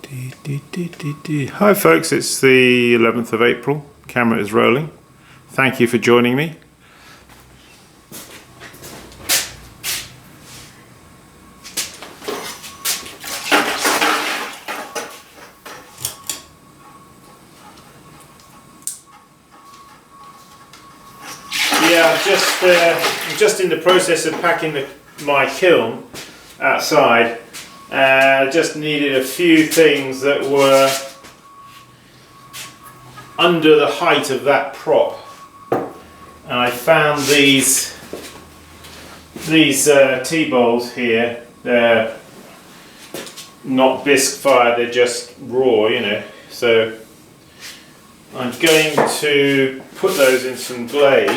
Hi folks, it's the 11th of April. Camera is rolling. Thank you for joining me. Yeah, I'm just in the process of packing my kiln outside. Just needed a few things that were under the height of that prop, and I found these tea bowls here. They're not bisque fired, they're just raw, you know. So I'm going to put those in some glaze.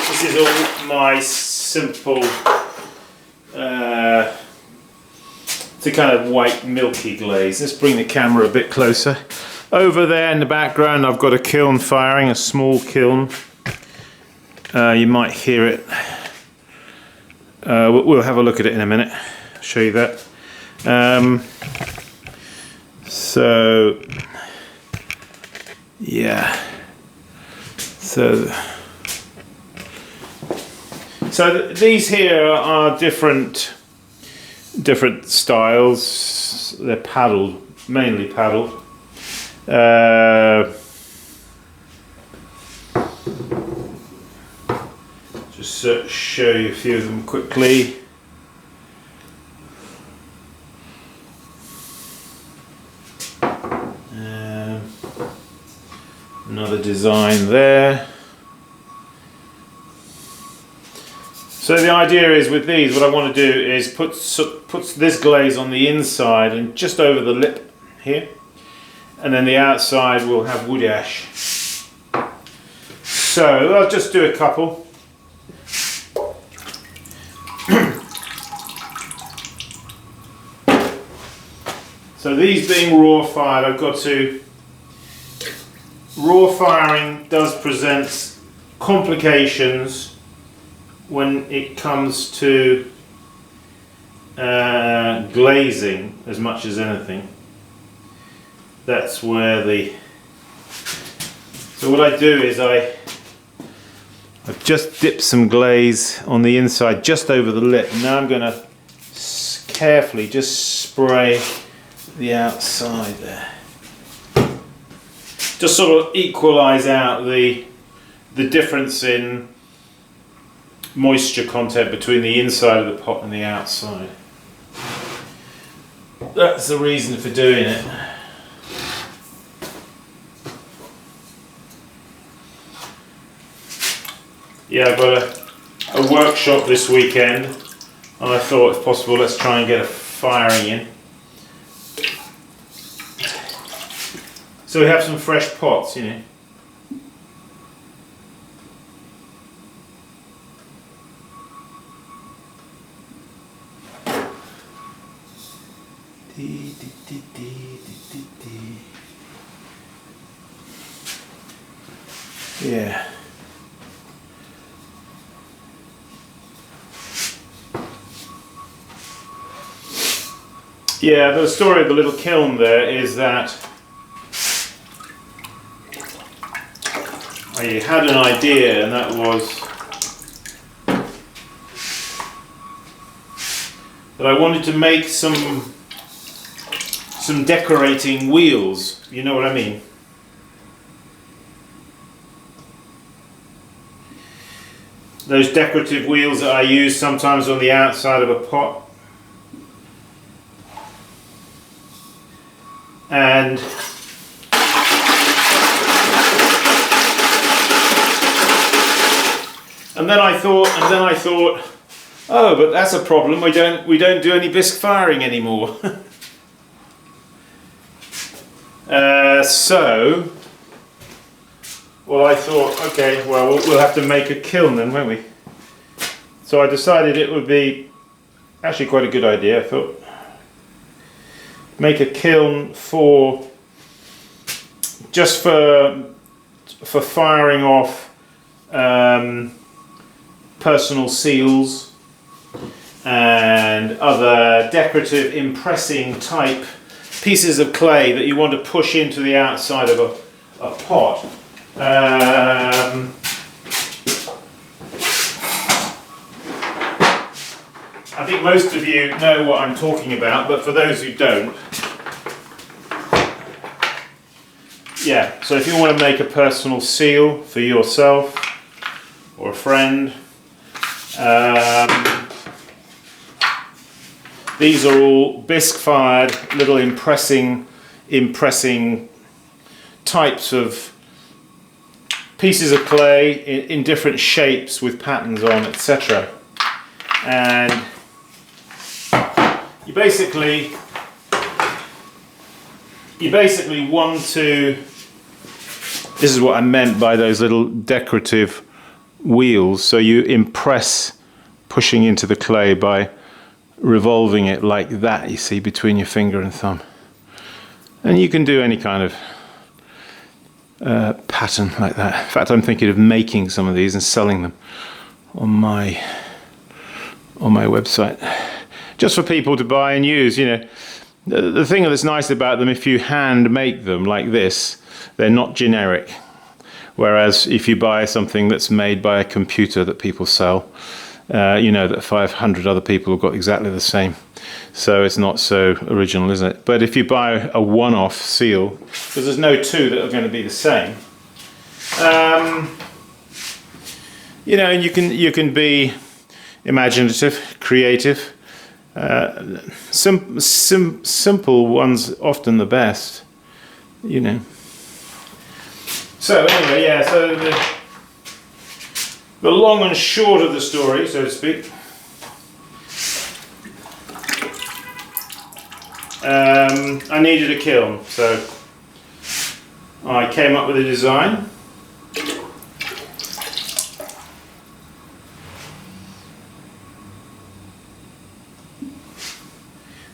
This is all my simple it's a kind of white milky glaze. Let's bring the camera a bit closer. Over there in the background I've got a kiln firing, a small kiln. You might hear it. We'll have a look at it in a minute. I'll show you that. So yeah. So these here are different styles. They're paddled, mainly paddled. Just show you a few of them quickly. Another design there. So the idea is with these, what I want to do is put this glaze on the inside and just over the lip here, and then the outside will have wood ash. So I'll just do a couple. So these being raw fired, I've got to. Raw firing does present complications when it comes to glazing as much as anything. That's where so what I do is I've just dipped some glaze on the inside just over the lip. Now I'm going to carefully just spray the outside there. Just sort of equalize out the difference in moisture content between the inside of the pot and the outside. That's the reason for doing it. Yeah, I've got a workshop this weekend, and I thought if possible let's try and get a firing in. So we have some fresh pots, you know. Yeah. Yeah, the story of the little kiln there is that I had an idea, and that was that I wanted to make some decorating wheels. You know what I mean? Those decorative wheels that I use sometimes on the outside of a pot. And then I thought, oh, but that's a problem. We don't do any bisque firing anymore. So, well, I thought, okay, well, we'll have to make a kiln then, won't we? So I decided it would be actually quite a good idea. I thought, make a kiln just for firing off personal seals and other decorative impressing type pieces of clay that you want to push into the outside of a pot. I think most of you know what I'm talking about, but for those who don't, yeah, so if you want to make a personal seal for yourself or a friend, these are all bisque fired little impressing types of pieces of clay in different shapes with patterns on, etc. And you basically want to, this is what I meant by those little decorative wheels, so you impress pushing into the clay by revolving it like that, you see, between your finger and thumb. And you can do any kind of pattern like that. In fact, I'm thinking of making some of these and selling them on my website, just for people to buy and use. You know, the thing that's nice about them, if you hand make them like this, they're not generic. Whereas if you buy something that's made by a computer that people sell, you know that 500 other people have got exactly the same. So it's not so original, is it? But if you buy a one-off seal, because there's no two that are going to be the same, you know, and you can be imaginative, creative. Simple ones often the best, you know. So anyway, yeah, so the long and short of the story, so to speak, I needed a kiln, so I came up with a design.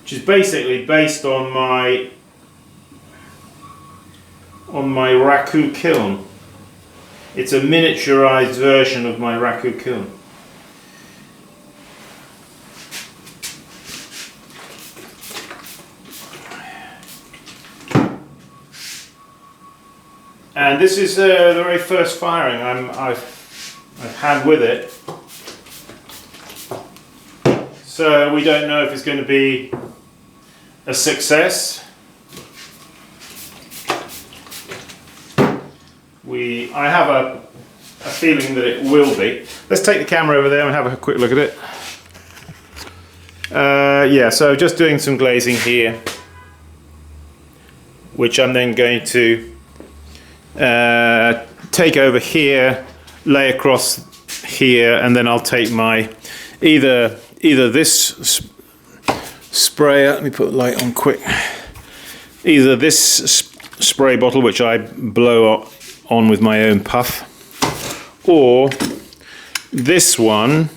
Which is basically based on my raku kiln. It's a miniaturized version of my raku kiln. And this is the very first firing I've had with it. So we don't know if it's going to be a success. I have a feeling that it will be. Let's take the camera over there and have a quick look at it. Yeah, so just doing some glazing here, which I'm then going to take over here, lay across here, and then I'll take my either this sprayer, let me put the light on quick, either this spray bottle, which I blow on with my own puff, or this one,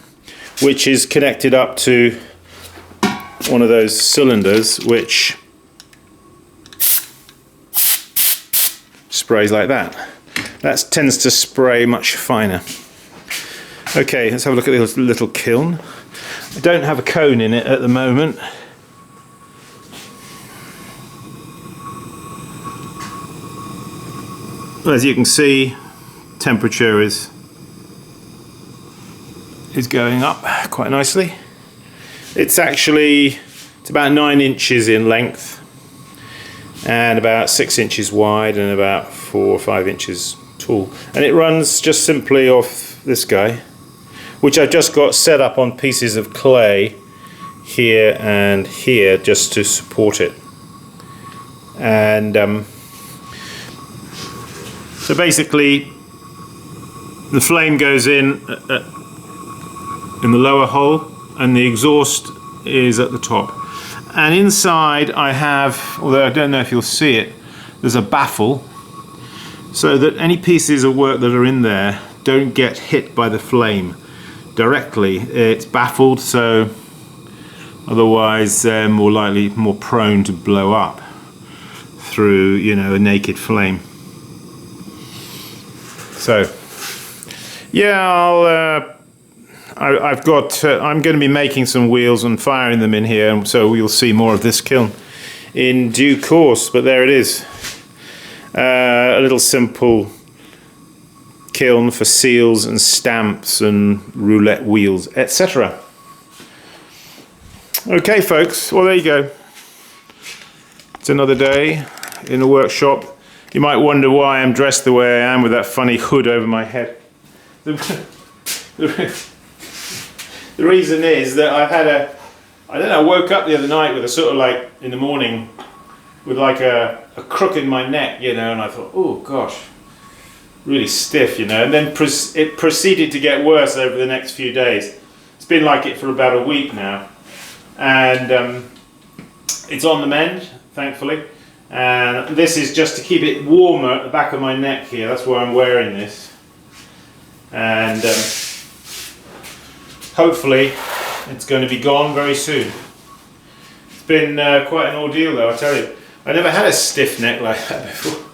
which is connected up to one of those cylinders which sprays like that. That tends to spray much finer. Okay, let's have a look at this little kiln. I don't have a cone in it at the moment. As you can see, temperature is going up quite nicely. It's about 9 inches in length and about 6 inches wide and about 4 or 5 inches tall. And it runs just simply off this guy, which I've just got set up on pieces of clay here and here just to support it. And so basically the flame goes in the lower hole and the exhaust is at the top. And inside I have, although I don't know if you'll see it, there's a baffle so that any pieces of work that are in there don't get hit by the flame directly. It's baffled, so otherwise they're more prone to blow up through, you know, a naked flame. So yeah, I've got. I'm going to be making some wheels and firing them in here, and so we'll see more of this kiln in due course. But there it is, a little simple kiln for seals and stamps and roulette wheels, etc. Okay, folks. Well, there you go. It's another day in the workshop. You might wonder why I'm dressed the way I am with that funny hood over my head. The reason is that I've had I woke up the other night with a sort of like, in the morning, with like a crook in my neck, you know, and I thought, oh gosh, really stiff, you know, and then it proceeded to get worse over the next few days. It's been like it for about a week now, and it's on the mend, thankfully, and this is just to keep it warmer at the back of my neck here. That's why I'm wearing this, and hopefully it's going to be gone very soon. It's been quite an ordeal though, I tell you. I never had a stiff neck like that before.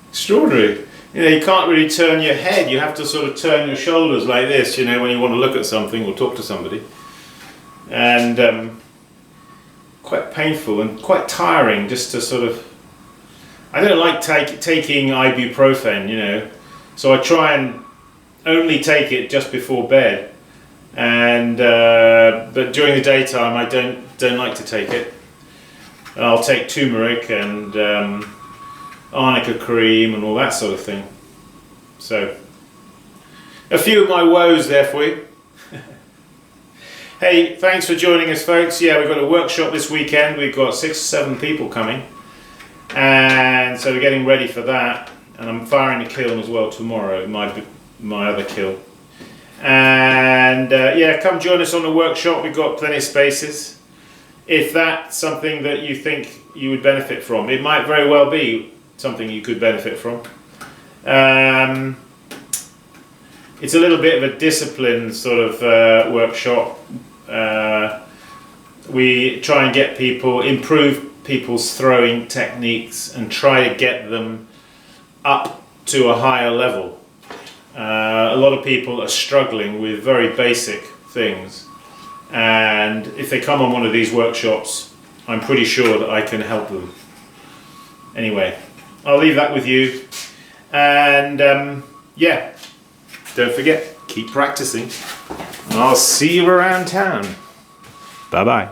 Extraordinary. You know, you can't really turn your head. You have to sort of turn your shoulders like this, you know, when you want to look at something or talk to somebody. And quite painful and quite tiring just to sort of... I don't like taking ibuprofen, you know, so I try and only take it just before bed. And but during the daytime I don't like to take it. I'll take turmeric and arnica cream and all that sort of thing. So a few of my woes there for you. Hey, thanks for joining us, folks. Yeah, we've got a workshop this weekend. We've got 6 or 7 people coming, and so we're getting ready for that. And I'm firing the kiln as well tomorrow, my other kiln. And yeah, come join us on the workshop. We've got plenty of spaces. If that's something that you think you would benefit from, it might very well be something you could benefit from. It's a little bit of a disciplined sort of workshop. We try and get people, improve people's throwing techniques and try to get them up to a higher level. A lot of people are struggling with very basic things, and if they come on one of these workshops, I'm pretty sure that I can help them. Anyway, I'll leave that with you, and yeah, don't forget, keep practicing, and I'll see you around town. Bye bye.